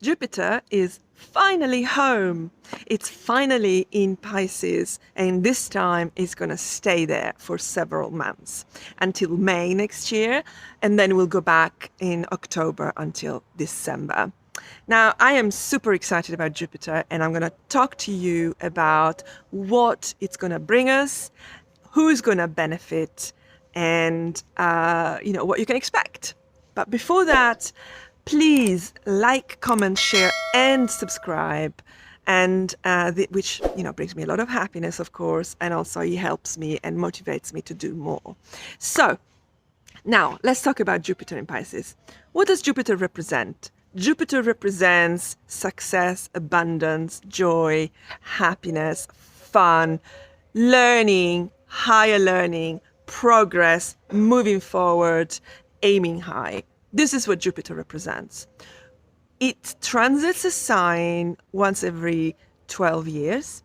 Jupiter is finally home. It's finally in Pisces, and this time it's going to stay there for several months until May next year, and then we'll go back in October until December. Now, I am super excited about Jupiter, and I'm going to talk to you about what it's going to bring us, who's going to benefit, and what you can expect. But before that, please like, comment, share, and subscribe, and which brings me a lot of happiness, of course, and also it helps me and motivates me to do more. So now let's talk about Jupiter in Pisces. What does Jupiter represent? Jupiter represents success, abundance, joy, happiness, fun, learning, higher learning, progress, moving forward, aiming high. This is what Jupiter represents. It transits a sign once every 12 years.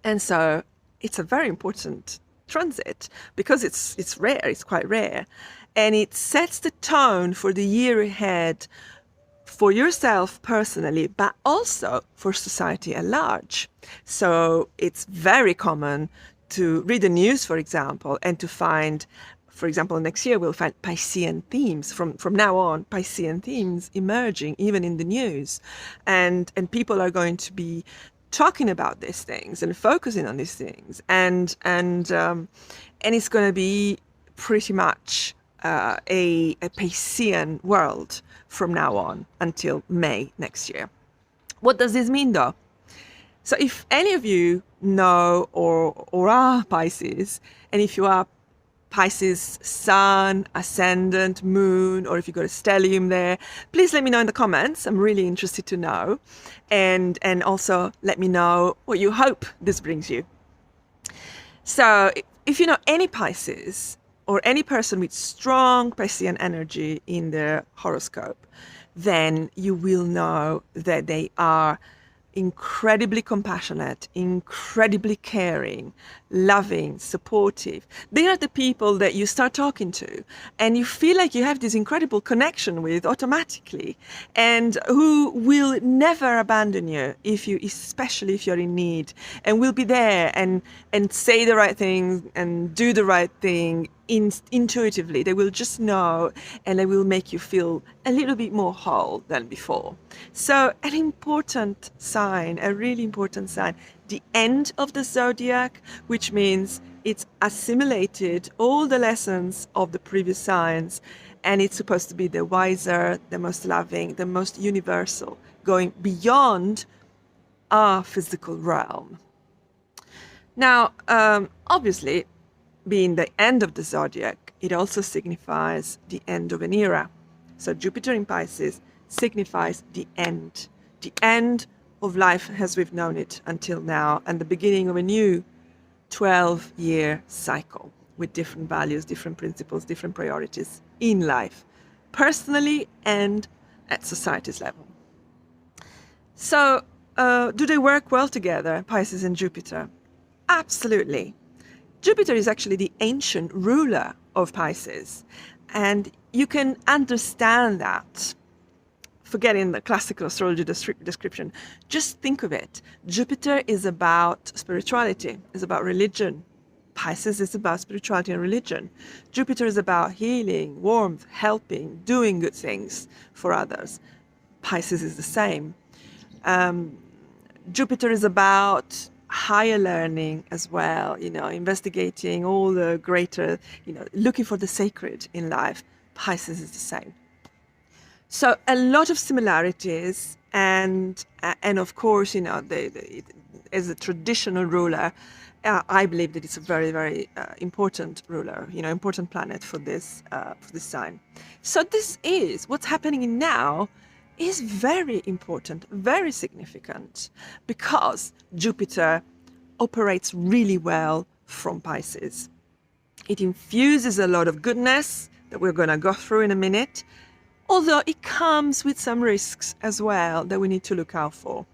And so it's a very important transit because it's rare, it's quite rare. And it sets the tone for the year ahead for yourself personally, but also for society at large. So it's very common to read the news, for example, and to find, for example, next year we'll find Piscean themes from now on, Piscean themes emerging even in the news, and people are going to be talking about these things and focusing on these things, and it's going to be pretty much a Piscean world from now on until May next year. What does this mean, though? So if any of you know or are Pisces, and if you are Pisces sun, ascendant, moon, or if you got a stellium there, please let me know in the comments. I'm really interested to know. And also let me know what you hope this brings you. So if you know any Pisces or any person with strong Piscean energy in their horoscope, then you will know that they are incredibly compassionate, incredibly caring, loving, supportive. They are the people that you start talking to and you feel like you have this incredible connection with automatically, and who will never abandon you especially if you're in need, and will be there and say the right thing and do the right thing intuitively. They will just know, and they will make you feel a little bit more whole than before. So an important sign, a really important sign, the end of the zodiac, which means it's assimilated all the lessons of the previous signs, and it's supposed to be the wiser, the most loving, the most universal, going beyond our physical realm. Now, obviously, being the end of the zodiac, it also signifies the end of an era. So Jupiter in Pisces signifies the end of life as we've known it until now, and the beginning of a new 12-year cycle with different values, different principles, different priorities in life, personally and at society's level. So do they work well together, Pisces and Jupiter? Absolutely. Jupiter is actually the ancient ruler of Pisces, and you can understand that. Forgetting the classical astrology description, just think of it. Jupiter is about spirituality, is about religion. Pisces is about spirituality and religion. Jupiter is about healing, warmth, helping, doing good things for others. Pisces is the same. Jupiter is about higher learning as well, investigating all the greater, looking for the sacred in life. Pisces is the same. So a lot of similarities, and of course, as a traditional ruler, I believe that it's a very, very important ruler, important planet for this sign. So this is what's happening now is very important, very significant, because Jupiter operates really well from Pisces. It infuses a lot of goodness that we're going to go through in a minute, although it comes with some risks as well that we need to look out for.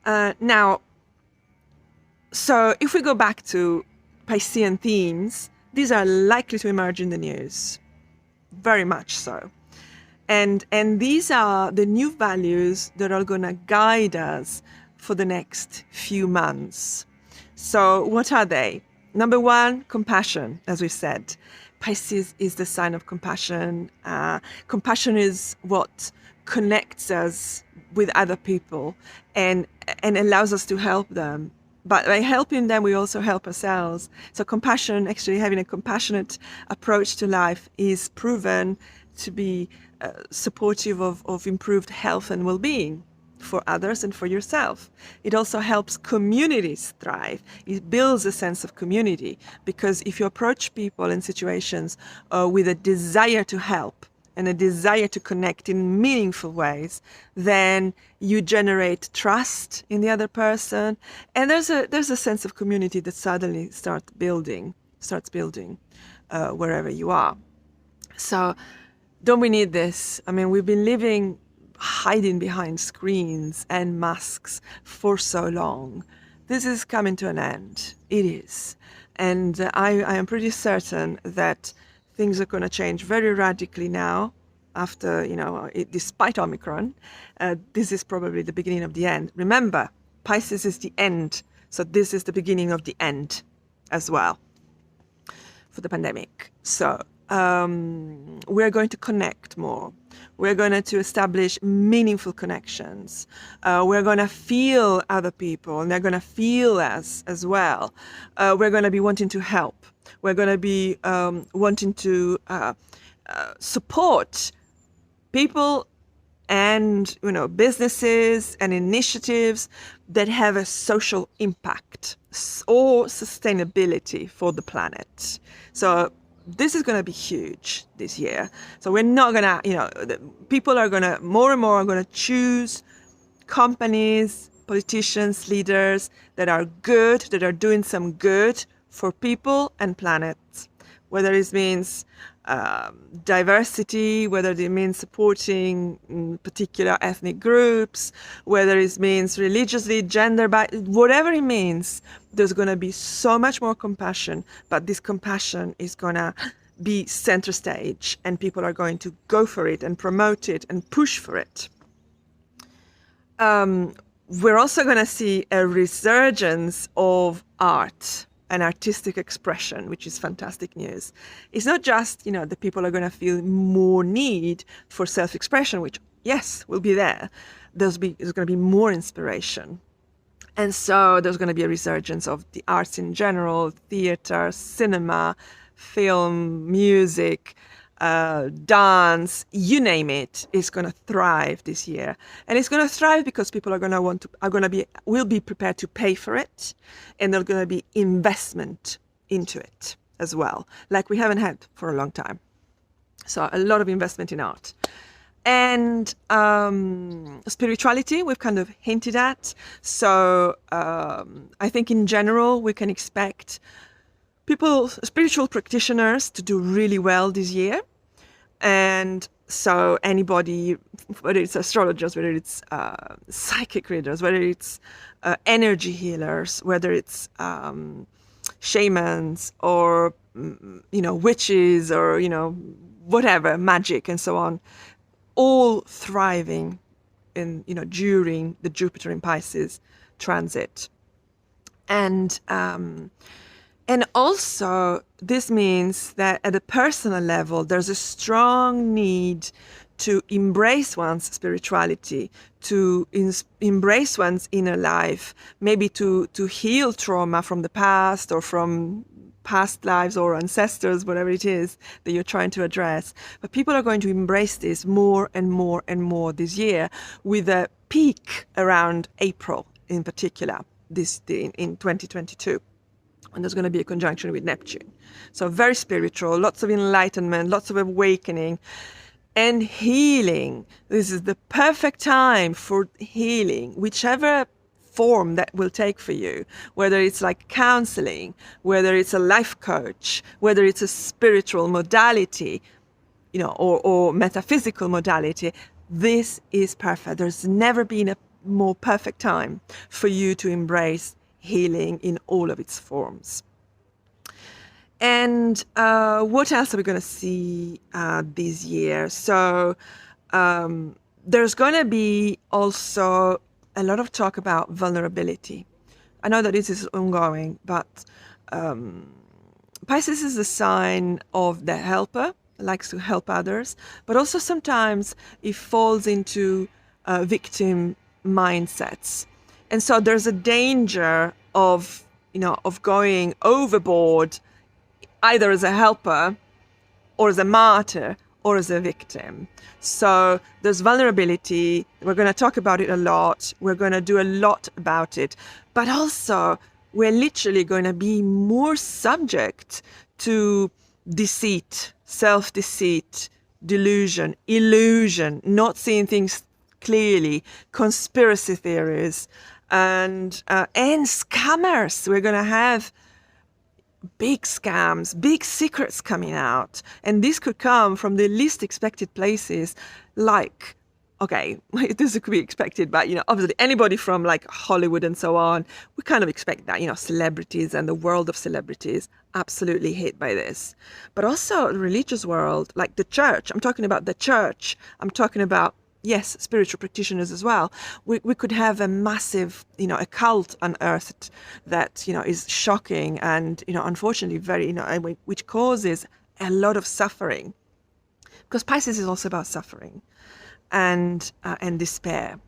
Now, so if we go back to Piscean themes, these are likely to emerge in the news, very much so. And these are the new values that are going to guide us for the next few months. So what are they? Number one, compassion, as we said. Pisces is the sign of compassion. Compassion is what connects us with other people and allows us to help them. But by helping them, we also help ourselves. So compassion, actually having a compassionate approach to life, is proven to be supportive of improved health and well-being for others and for yourself. It also helps communities thrive. It builds a sense of community, because if you approach people in situations with a desire to help and a desire to connect in meaningful ways, then you generate trust in the other person, and there's a sense of community that suddenly starts building wherever you are. So don't we need this? I mean, we've been living hiding behind screens and masks for so long. This is coming to an end. It is. And I am pretty certain that things are going to change very radically now after, despite Omicron. This is probably the beginning of the end. Remember, Pisces is the end. So this is the beginning of the end as well for the pandemic. So we're going to connect more. We're going to establish meaningful connections. We're going to feel other people, and they're going to feel us as well. We're going to be wanting to help. We're going to be wanting to support people and businesses and initiatives that have a social impact or sustainability for the planet. So this is going to be huge this year. So we're not going to, people are going to, more and more are going to choose companies, politicians, leaders that are good, that are doing some good for people and planets. Whether it means diversity, whether it means supporting particular ethnic groups, whether it means religiously, whatever it means, there's going to be so much more compassion, but this compassion is going to be center stage, and people are going to go for it and promote it and push for it. We're also going to see a resurgence of art and artistic expression, which is fantastic news. It's not just, the people are going to feel more need for self-expression, which, yes, will be there. There's going to be more inspiration. And so there's going to be a resurgence of the arts in general, theater, cinema, film, music, dance, you name it, is going to thrive this year. And it's going to thrive because people will be prepared to pay for it, and there's going to be investment into it as well, like we haven't had for a long time. So a lot of investment in art. And spirituality, we've kind of hinted at. So I think in general, we can expect spiritual practitioners to do really well this year. And so anybody, whether it's astrologers, whether it's psychic readers, whether it's energy healers, whether it's shamans or, witches or, whatever, magic and so on, all thriving during the Jupiter in Pisces transit. And also, this means that at a personal level, there's a strong need to embrace one's spirituality, to embrace one's inner life, maybe to heal trauma from the past or from past lives or ancestors, whatever it is that you're trying to address. But people are going to embrace this more and more and more this year, with a peak around April in particular, in 2022. And there's going to be a conjunction with Neptune. So very spiritual, lots of enlightenment, lots of awakening and healing. This is the perfect time for healing, whichever form that will take for you, whether it's like counseling, whether it's a life coach, whether it's a spiritual modality, or metaphysical modality. This is perfect. There's never been a more perfect time for you to embrace healing in all of its forms. And what else are we going to see this year? So There's going to be also a lot of talk about vulnerability. I know that this is ongoing, but Pisces is the sign of the helper, likes to help others, but also sometimes it falls into victim mindsets. And so there's a danger of, of going overboard, either as a helper or as a martyr or as a victim. So there's vulnerability. We're going to talk about it a lot. We're going to do a lot about it. But also, we're literally going to be more subject to deceit, self-deceit, delusion, illusion, not seeing things clearly, conspiracy theories, and scammers. We're going to have big scams, big secrets coming out. And this could come from the least expected places, like, okay, this could be expected, but, obviously anybody from like Hollywood and so on, we kind of expect that, celebrities and the world of celebrities absolutely hit by this. But also the religious world, like the church. I'm talking about the church. I'm talking about, yes, spiritual practitioners as well. We could have a massive, a cult unearthed that, is shocking and, unfortunately very, which causes a lot of suffering. Because Pisces is also about suffering and despair.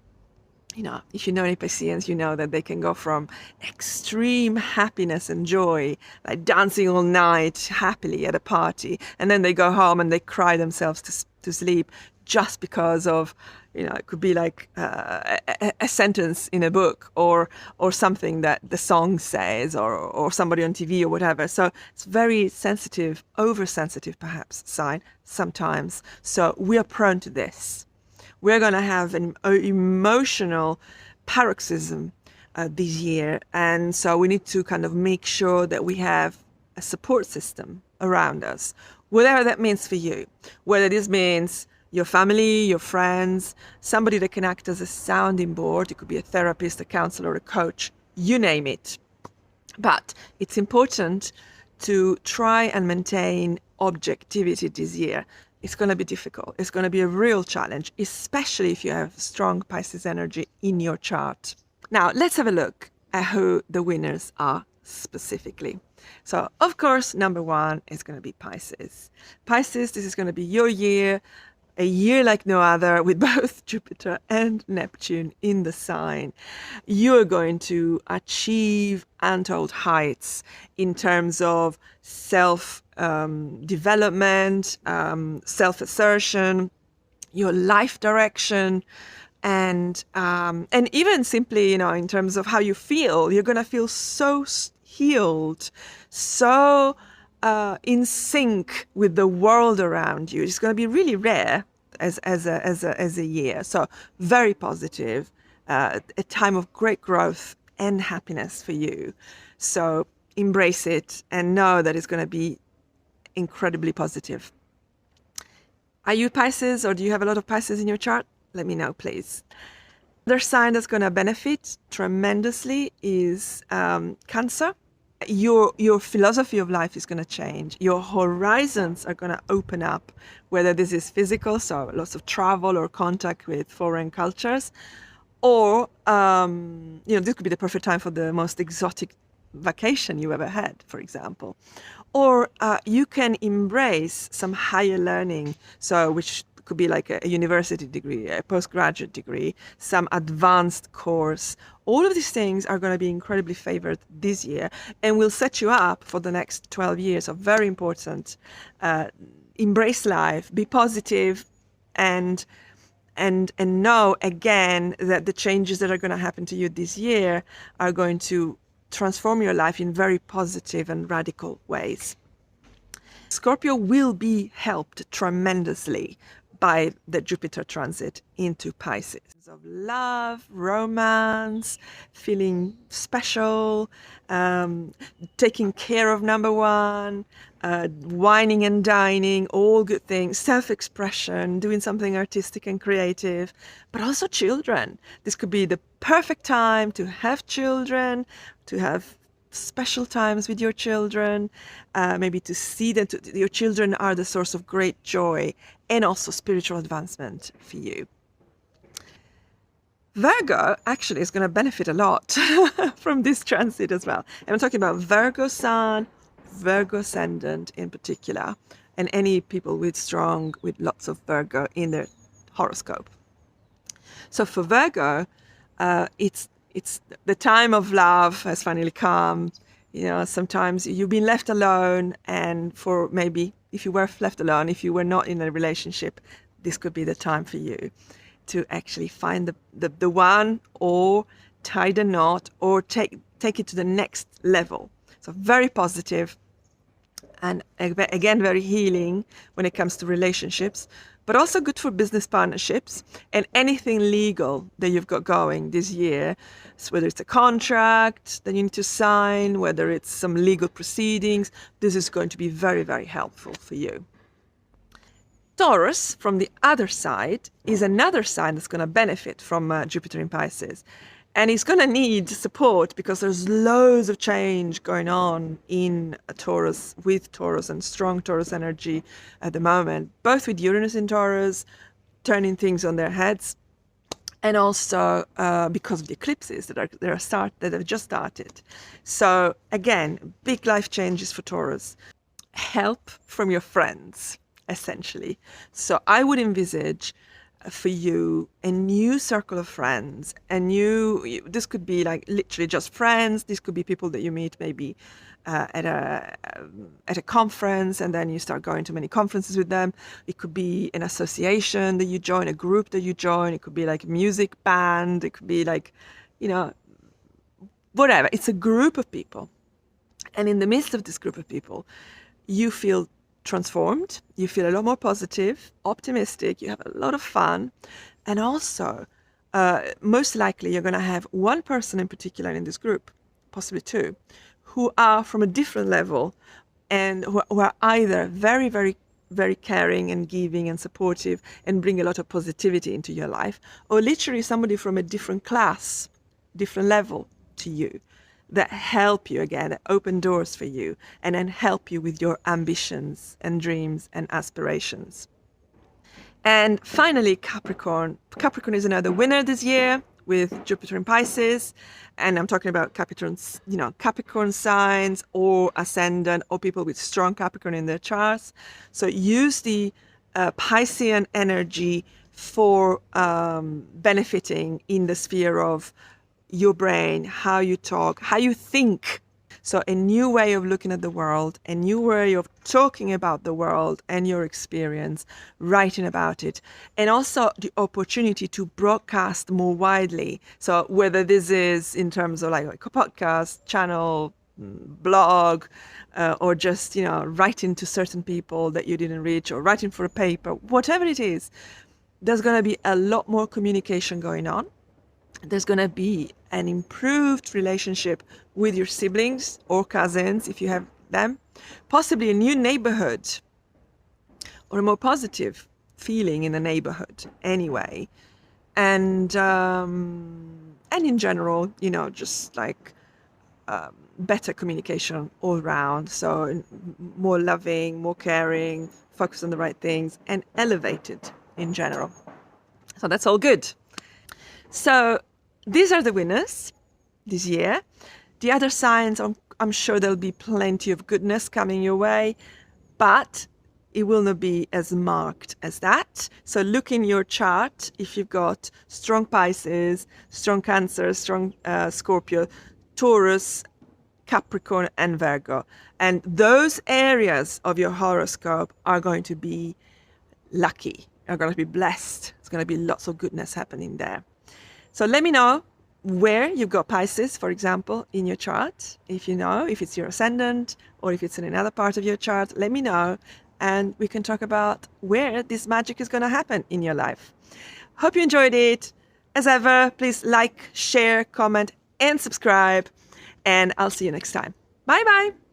If you know any Pisceans, you know that they can go from extreme happiness and joy, like dancing all night happily at a party, and then they go home and they cry themselves to sleep just because of, it could be like a sentence in a book or something that the song says or somebody on TV or whatever. So it's very sensitive, oversensitive perhaps sign sometimes. So we are prone to this. We're going to have an emotional paroxysm this year. And so we need to kind of make sure that we have a support system around us, whatever that means for you, whether this means your family, your friends, somebody that can act as a sounding board. It could be a therapist, a counselor, a coach, you name it. But it's important to try and maintain objectivity this year. It's going to be difficult. It's going to be a real challenge, especially if you have strong Pisces energy in your chart. Now, let's have a look at who the winners are specifically. So, of course, number one is going to be Pisces. Pisces, this is going to be your year, a year like no other, with both Jupiter and Neptune in the sign. You're going to achieve untold heights in terms of self-development, self-assertion, your life direction, and even simply, in terms of how you feel. You're going to feel so healed, so in sync with the world around you. It's going to be really rare as a year. So very positive, a time of great growth and happiness for you. So embrace it and know that it's going to be incredibly positive. Are you Pisces, or do you have a lot of Pisces in your chart? Let me know, please. Another sign that's going to benefit tremendously is Cancer. Your philosophy of life is going to change. Your horizons are going to open up, whether this is physical, so lots of travel or contact with foreign cultures, or this could be the perfect time for the most exotic vacation you ever had, for example. Or you can embrace some higher learning, so which could be like a university degree, a postgraduate degree, some advanced course. All of these things are going to be incredibly favored this year and will set you up for the next 12 years. So very important. Embrace life, be positive, and know again that the changes that are going to happen to you this year are going to transform your life in very positive and radical ways. Scorpio will be helped tremendously by the Jupiter transit into Pisces. Of love, romance, feeling special, taking care of number one, wining and dining, all good things, self-expression, doing something artistic and creative, but also children. This could be the perfect time to have children, to have special times with your children, maybe to see them. Your children are the source of great joy and also spiritual advancement for you. Virgo actually is going to benefit a lot from this transit as well. And I'm talking about Virgo Sun, Virgo Ascendant in particular, and any people with lots of Virgo in their horoscope. So for Virgo, it's the time of love has finally come. Sometimes you've been left alone, and for maybe if you were left alone, if you were not in a relationship, this could be the time for you to actually find the one, or tie the knot, or take it to the next level. So very positive, and again very healing when it comes to relationships, but also good for business partnerships and anything legal that you've got going this year. So whether it's a contract that you need to sign, whether it's some legal proceedings, this is going to be very, very helpful for you. Taurus, from the other side, is another sign that's going to benefit from Jupiter in Pisces. And it's going to need support because there's loads of change going on in Taurus, with Taurus and strong Taurus energy at the moment, both with Uranus in Taurus, turning things on their heads, and also because of the eclipses that have just started. So again, big life changes for Taurus. Help from your friends, essentially. So I would envisage for you a new circle of friends, this could be like literally just friends. This could be people that you meet maybe at a conference, and then you start going to many conferences with them. It could be an association that you join, a group that you join. It could be like a music band. It could be like, whatever. It's a group of people, and in the midst of this group of people, you feel transformed, you feel a lot more positive, optimistic, you have a lot of fun, and also most likely you're going to have one person in particular in this group, possibly two, who are from a different level and who are either very, very, very caring and giving and supportive and bring a lot of positivity into your life, or literally somebody from a different class, different level to you, that help you again, that open doors for you, and then help you with your ambitions and dreams and aspirations. And finally, Capricorn. Capricorn is another winner this year with Jupiter in Pisces. And I'm talking about Capricorns, Capricorn signs or ascendant, or people with strong Capricorn in their charts. So use the Piscean energy for benefiting in the sphere of your brain, how you talk, how you think. So a new way of looking at the world, a new way of talking about the world and your experience, writing about it, and also the opportunity to broadcast more widely. So whether this is in terms of like a podcast, channel, blog, or just, writing to certain people that you didn't reach, or writing for a paper, whatever it is, there's going to be a lot more communication going on. There's going to be an improved relationship with your siblings or cousins, if you have them, possibly a new neighborhood, or a more positive feeling in the neighborhood anyway. And in general, just like better communication all around. So more loving, more caring, focus on the right things, and elevated in general. So that's all good. So these are the winners this year. The other signs, I'm sure there'll be plenty of goodness coming your way, but it will not be as marked as that. So look in your chart if you've got strong Pisces, strong Cancer, strong Scorpio, Taurus, Capricorn, and Virgo. And those areas of your horoscope are going to be lucky, are going to be blessed. There's going to be lots of goodness happening there. So let me know where you've got Pisces, for example, in your chart. If it's your ascendant, or if it's in another part of your chart, let me know, and we can talk about where this magic is going to happen in your life. Hope you enjoyed it. As ever, please like, share, comment, and subscribe, and I'll see you next time. Bye-bye.